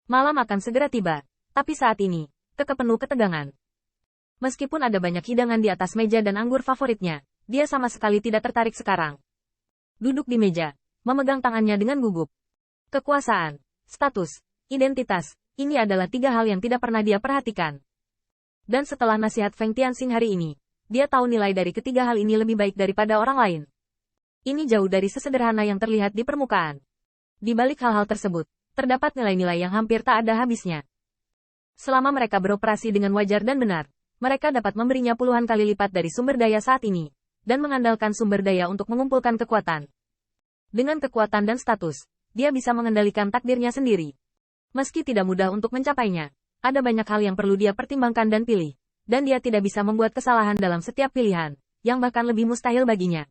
Malam akan segera tiba. Tapi saat ini, Keke penuh ketegangan. Meskipun ada banyak hidangan di atas meja dan anggur favoritnya, dia sama sekali tidak tertarik sekarang. Duduk di meja, memegang tangannya dengan gugup. Kekuasaan, status, identitas, ini adalah 3 hal yang tidak pernah dia perhatikan. Dan setelah nasihat Feng Tianxing hari ini, dia tahu nilai dari ketiga hal ini lebih baik daripada orang lain. Ini jauh dari sesederhana yang terlihat di permukaan. Di balik hal-hal tersebut, terdapat nilai-nilai yang hampir tak ada habisnya. Selama mereka beroperasi dengan wajar dan benar, mereka dapat memberinya puluhan kali lipat dari sumber daya saat ini, dan mengandalkan sumber daya untuk mengumpulkan kekuatan. Dengan kekuatan dan status, dia bisa mengendalikan takdirnya sendiri. Meski tidak mudah untuk mencapainya, ada banyak hal yang perlu dia pertimbangkan dan pilih, dan dia tidak bisa membuat kesalahan dalam setiap pilihan, yang bahkan lebih mustahil baginya.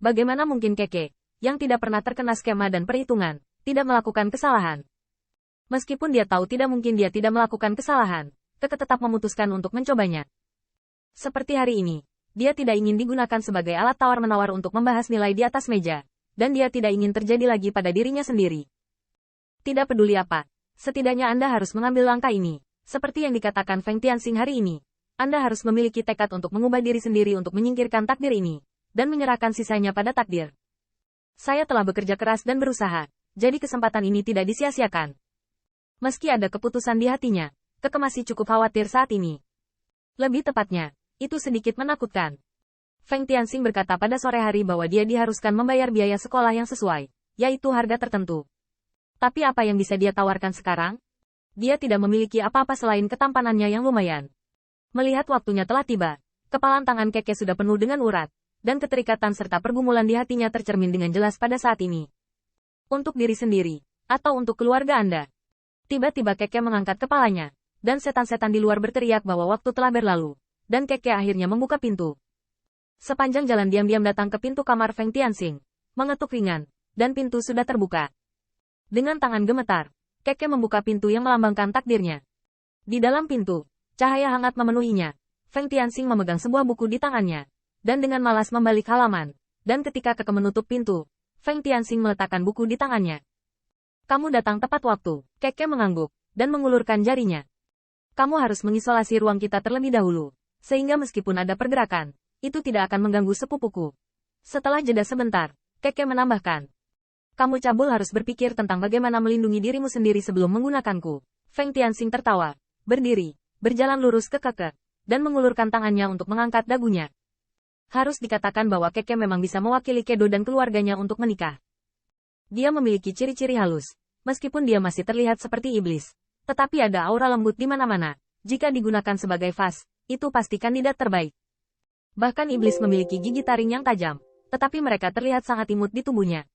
Bagaimana mungkin Keke, yang tidak pernah terkena skema dan perhitungan, tidak melakukan kesalahan? Meskipun dia tahu tidak mungkin dia tidak melakukan kesalahan, Keke tetap memutuskan untuk mencobanya. Seperti hari ini, dia tidak ingin digunakan sebagai alat tawar-menawar untuk membahas nilai di atas meja, dan dia tidak ingin terjadi lagi pada dirinya sendiri. Tidak peduli apa, setidaknya Anda harus mengambil langkah ini, seperti yang dikatakan Feng Tianxing hari ini. Anda harus memiliki tekad untuk mengubah diri sendiri untuk menyingkirkan takdir ini, dan menyerahkan sisanya pada takdir. Saya telah bekerja keras dan berusaha, jadi kesempatan ini tidak disia-siakan. Meski ada keputusan di hatinya, Keke masih cukup khawatir saat ini. Lebih tepatnya, itu sedikit menakutkan. Feng Tianxing berkata pada sore hari bahwa dia diharuskan membayar biaya sekolah yang sesuai, yaitu harga tertentu. Tapi apa yang bisa dia tawarkan sekarang? Dia tidak memiliki apa-apa selain ketampanannya yang lumayan. Melihat waktunya telah tiba, kepalan tangan Keke sudah penuh dengan urat, dan keterikatan serta pergumulan di hatinya tercermin dengan jelas pada saat ini. Untuk diri sendiri, atau untuk keluarga Anda. Tiba-tiba Keke mengangkat kepalanya, dan setan-setan di luar berteriak bahwa waktu telah berlalu, dan Keke akhirnya membuka pintu. Sepanjang jalan diam-diam datang ke pintu kamar Feng Tianxing, mengetuk ringan, dan pintu sudah terbuka. Dengan tangan gemetar, Keke membuka pintu yang melambangkan takdirnya. Di dalam pintu, cahaya hangat memenuhinya. Feng Tianxing memegang sebuah buku di tangannya, dan dengan malas membalik halaman, dan ketika Keke menutup pintu, Feng Tianxing meletakkan buku di tangannya. Kamu datang tepat waktu, Keke mengangguk, dan mengulurkan jarinya. Kamu harus mengisolasi ruang kita terlebih dahulu, sehingga meskipun ada pergerakan, itu tidak akan mengganggu sepupuku. Setelah jeda sebentar, Keke menambahkan. Kamu cabul harus berpikir tentang bagaimana melindungi dirimu sendiri sebelum menggunakanku. Feng Tianxing tertawa, berdiri, berjalan lurus ke Keke, dan mengulurkan tangannya untuk mengangkat dagunya. Harus dikatakan bahwa Keke memang bisa mewakili Kedo dan keluarganya untuk menikah. Dia memiliki ciri-ciri halus, meskipun dia masih terlihat seperti iblis. Tetapi ada aura lembut di mana-mana. Jika digunakan sebagai vas, itu pasti kandidat terbaik. Bahkan iblis memiliki gigi taring yang tajam, tetapi mereka terlihat sangat imut di tubuhnya.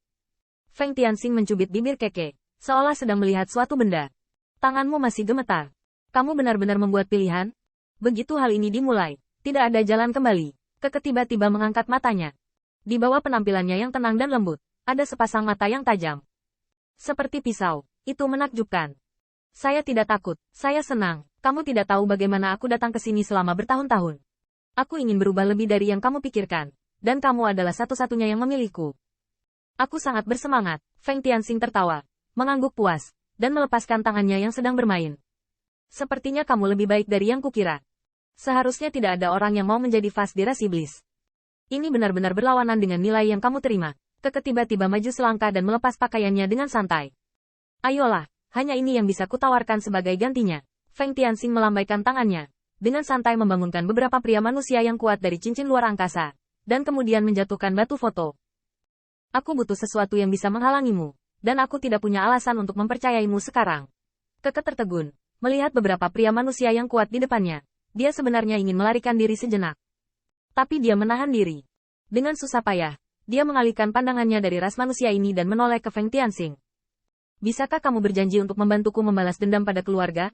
Feng Tianxing mencubit bibir Keke, seolah sedang melihat suatu benda. Tanganmu masih gemetar. Kamu benar-benar membuat pilihan? Begitu hal ini dimulai, tidak ada jalan kembali. Keke tiba-tiba mengangkat matanya. Di bawah penampilannya yang tenang dan lembut, ada sepasang mata yang tajam. Seperti pisau, itu menakjubkan. Saya tidak takut, saya senang. Kamu tidak tahu bagaimana aku datang ke sini selama bertahun-tahun. Aku ingin berubah lebih dari yang kamu pikirkan, dan kamu adalah satu-satunya yang memilihku. Aku sangat bersemangat. Feng Tianxing tertawa, mengangguk puas, dan melepaskan tangannya yang sedang bermain. Sepertinya kamu lebih baik dari yang kukira. Seharusnya tidak ada orang yang mau menjadi vas di ras iblis. Ini benar-benar berlawanan dengan nilai yang kamu terima. Keke tiba-tiba maju selangkah dan melepas pakaiannya dengan santai. Ayolah, hanya ini yang bisa kutawarkan sebagai gantinya. Feng Tianxing melambaikan tangannya, dengan santai membangunkan beberapa pria manusia yang kuat dari cincin luar angkasa, dan kemudian menjatuhkan batu foto. Aku butuh sesuatu yang bisa menghalangimu, dan aku tidak punya alasan untuk mempercayaimu sekarang. Keke tertegun, melihat beberapa pria manusia yang kuat di depannya. Dia sebenarnya ingin melarikan diri sejenak. Tapi dia menahan diri. Dengan susah payah, dia mengalihkan pandangannya dari ras manusia ini dan menoleh ke Feng Tianxing. Bisakah kamu berjanji untuk membantuku membalas dendam pada keluarga?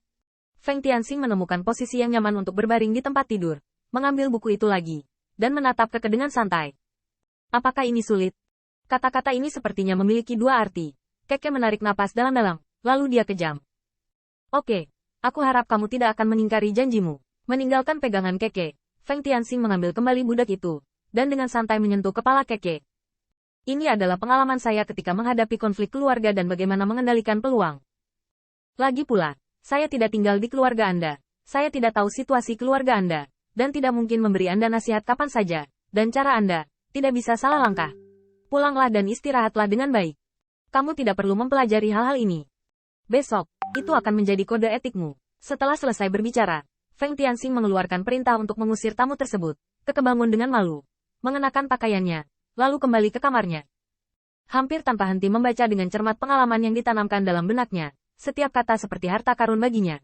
Feng Tianxing menemukan posisi yang nyaman untuk berbaring di tempat tidur, mengambil buku itu lagi, dan menatap Keke dengan santai. Apakah ini sulit? Kata-kata ini sepertinya memiliki dua arti. Keke menarik napas dalam-dalam, lalu dia kejam. Oke, aku harap kamu tidak akan mengingkari janjimu. Meninggalkan pegangan Keke, Feng Tianxing mengambil kembali budak itu, dan dengan santai menyentuh kepala Keke. Ini adalah pengalaman saya ketika menghadapi konflik keluarga dan bagaimana mengendalikan peluang. Lagi pula, saya tidak tinggal di keluarga Anda. Saya tidak tahu situasi keluarga Anda, dan tidak mungkin memberi Anda nasihat kapan saja, dan cara Anda tidak bisa salah langkah. Pulanglah dan istirahatlah dengan baik. Kamu tidak perlu mempelajari hal-hal ini. Besok, itu akan menjadi kode etikmu. Setelah selesai berbicara, Feng Tianxing mengeluarkan perintah untuk mengusir tamu tersebut. Kekebangun dengan malu, mengenakan pakaiannya, lalu kembali ke kamarnya. Hampir tanpa henti membaca dengan cermat pengalaman yang ditanamkan dalam benaknya. Setiap kata seperti harta karun baginya.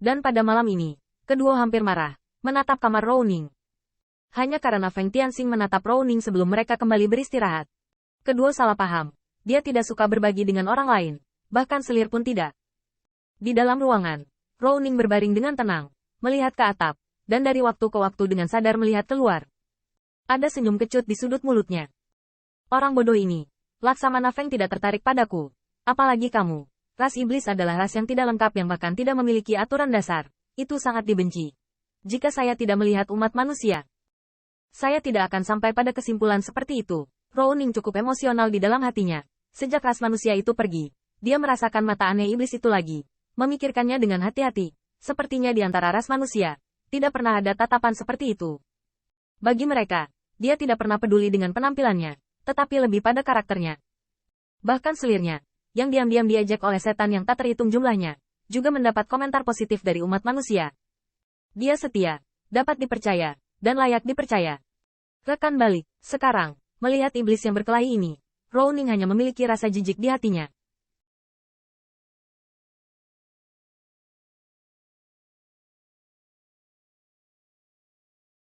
Dan pada malam ini, kedua hampir marah, menatap kamar Rouning. Hanya karena Feng Tianxing menatap Rouning sebelum mereka kembali beristirahat. Kedua salah paham, dia tidak suka berbagi dengan orang lain, bahkan selir pun tidak. Di dalam ruangan, Rouning berbaring dengan tenang, melihat ke atap, dan dari waktu ke waktu dengan sadar melihat keluar. Ada senyum kecut di sudut mulutnya. Orang bodoh ini, Laksamana Feng tidak tertarik padaku, apalagi kamu. Ras iblis adalah ras yang tidak lengkap yang bahkan tidak memiliki aturan dasar. Itu sangat dibenci. Jika saya tidak melihat umat manusia, saya tidak akan sampai pada kesimpulan seperti itu. Rouning cukup emosional di dalam hatinya. Sejak ras manusia itu pergi, dia merasakan mata aneh iblis itu lagi. Memikirkannya dengan hati-hati. Sepertinya di antara ras manusia, tidak pernah ada tatapan seperti itu. Bagi mereka, dia tidak pernah peduli dengan penampilannya, tetapi lebih pada karakternya. Bahkan selirnya, yang diam-diam diejek oleh setan yang tak terhitung jumlahnya, juga mendapat komentar positif dari umat manusia. Dia setia, dapat dipercaya, dan layak dipercaya. Rekan balik, sekarang, melihat iblis yang berkelahi ini, Rouning hanya memiliki rasa jijik di hatinya.